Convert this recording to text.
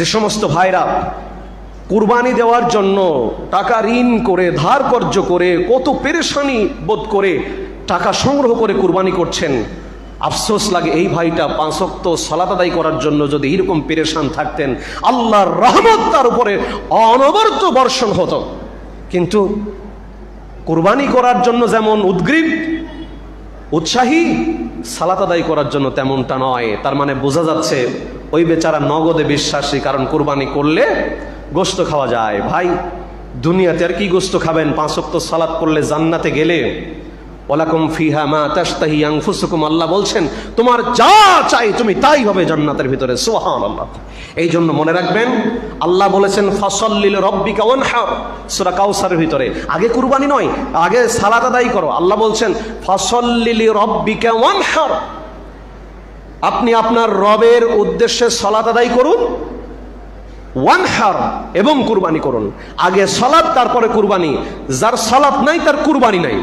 যে সমস্ত ভাইরা কুরবানি দেওয়ার জন্য টাকা ঋণ করে ধার কর্জ করে কত পেরেশানি বোধ করে টাকা সংগ্রহ করে কুরবানি করছেন, আফসোস লাগে এই ভাইটা 5 ওয়াক্ত সালাত আদায় করার জন্য যদি এরকম পেরেশান থাকতেন, আল্লাহর রহমত তার উপরে অনবরত বর্ষণ হতো। কিন্তু কুরবানি করার জন্য যেমন উদ্গ্রীব উৎসাহী, সালাত আদায় করার জন্য তেমনটা নয়। তার মানে বোঝা যাচ্ছে ওই বেচারা নগদে বিশ্বাসী, কারণ কুরবানি করলে গোশত খাওয়া যায়। ভাই দুনিয়াতে আর কি গোশত খাবেন? 5 ওয়াক্ত সালাত করলে জান্নাতে গেলে ওয়ালাকুম ফিহা মা তাশতাহি আনফুসুকুম, আল্লাহ বলছেন তোমার যা চাই তুমি তাই হবে জান্নাতের ভিতরে। সুবহানাল্লাহ। এই জন্য মনে রাখবেন, আল্লাহ বলেছেন ফাসাল্লি লিরাব্বিকা ওয়ানহার, সূরা কাউসারের ভিতরে। আগে কুরবানি নয়, আগে সালাত আদায় করো। আল্লাহ বলছেন ফাসাল্লি লিরাব্বিকা ওয়ানহার, আপনি আপনার রবের উদ্দেশ্যে সালাত আদায় করুন, ওয়ানহার, এবং কুরবানি করুন। আগে সালাত তারপরে কুরবানি। যার সালাত নাই তার কুরবানি নাই।